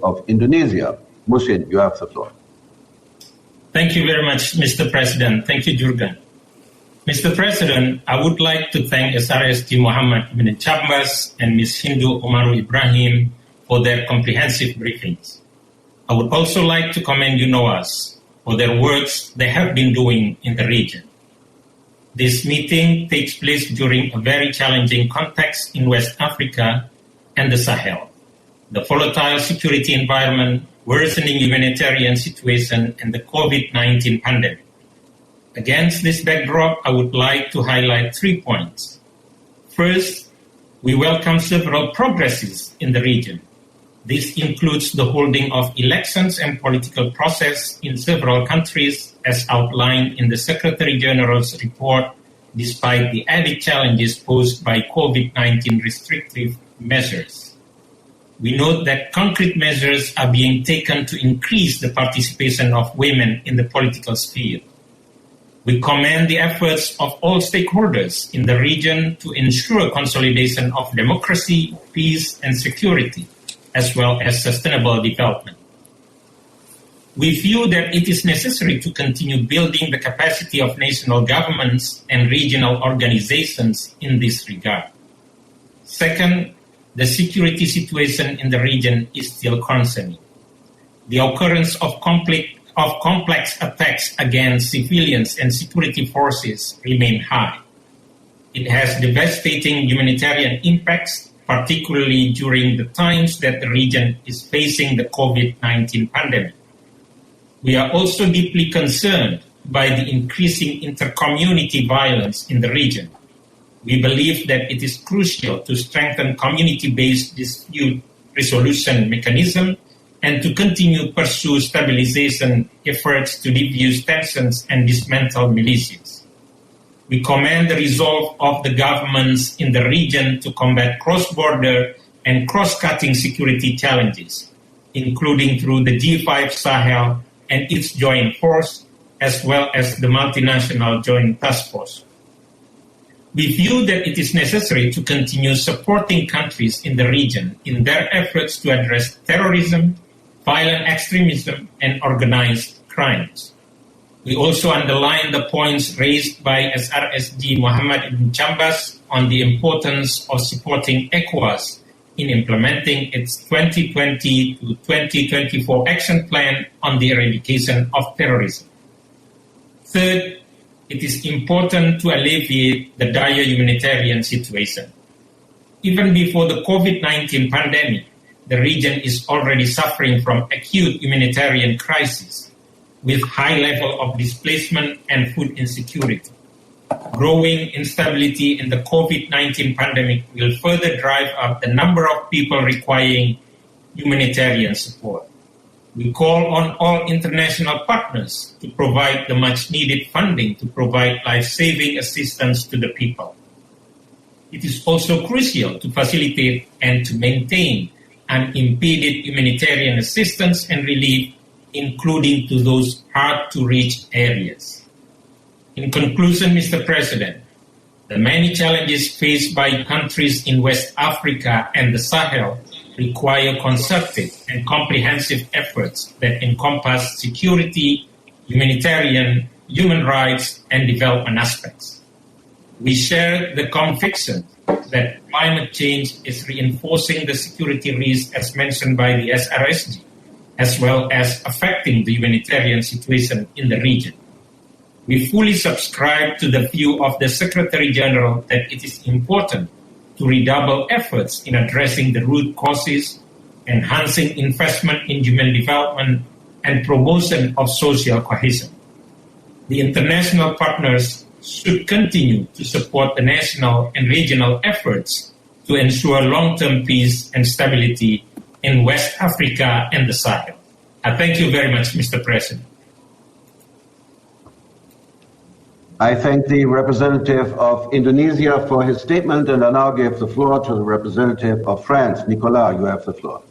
of Indonesia. Muhsin, you have the floor. Thank you very much, Mr. President. Thank you, Jurgen. Mr. President, I would like to thank SRSG Muhammad Ibn Chambas and Ms. Hindu Omaru Ibrahim for their comprehensive briefings. I would also like to commend UNOWAS for their works they have been doing in the region. This meeting takes place during a very challenging context in West Africa and the Sahel. The volatile security environment, worsening humanitarian situation, and the COVID-19 pandemic. Against this backdrop, I would like to highlight 3 points. First, we welcome several progresses in the region. This includes the holding of elections and political process in several countries as outlined in the Secretary General's report, despite the added challenges posed by COVID-19 restrictive measures. We note that concrete measures are being taken to increase the participation of women in the political sphere. We commend the efforts of all stakeholders in the region to ensure consolidation of democracy, peace, and security, as well as sustainable development. We feel that it is necessary to continue building the capacity of national governments and regional organizations in this regard. Second, the security situation in the region is still concerning. The occurrence of complex attacks against civilians and security forces remain high. It has devastating humanitarian impacts, particularly during the times that the region is facing the COVID-19 pandemic. We are also deeply concerned by the increasing intercommunity violence in the region. We believe that it is crucial to strengthen community-based dispute resolution mechanism and to continue pursue stabilization efforts to diffuse tensions and dismantle militias. We commend the resolve of the governments in the region to combat cross-border and cross-cutting security challenges, including through the G5 Sahel and its joint force, as well as the multinational joint task force. We view that it is necessary to continue supporting countries in the region in their efforts to address terrorism, violent extremism, and organized crimes. We also underline the points raised by SRSG Muhammad Ibn Chambas on the importance of supporting ECOWAS in implementing its 2020 to 2024 action plan on the eradication of terrorism. Third, it is important to alleviate the dire humanitarian situation. Even before the COVID-19 pandemic, the region is already suffering from acute humanitarian crisis with high level of displacement and food insecurity. Growing instability in the COVID-19 pandemic will further drive up the number of people requiring humanitarian support. We call on all international partners to provide the much-needed funding to provide life-saving assistance to the people. It is also crucial to facilitate and to maintain unimpeded humanitarian assistance and relief, including to those hard-to-reach areas. In conclusion, Mr. President, the many challenges faced by countries in West Africa and the Sahel require concerted and comprehensive efforts that encompass security, humanitarian, human rights, and development aspects. We share the conviction that climate change is reinforcing the security risk as mentioned by the SRSG, as well as affecting the humanitarian situation in the region. We fully subscribe to the view of the Secretary General that it is important to redouble efforts in addressing the root causes, enhancing investment in human development, and promotion of social cohesion. The international partners should continue to support the national and regional efforts to ensure long-term peace and stability in West Africa and the Sahel. I thank you very much, Mr. President. I thank the representative of Indonesia for his statement, and I now give the floor to the representative of France. Nicolas, you have the floor.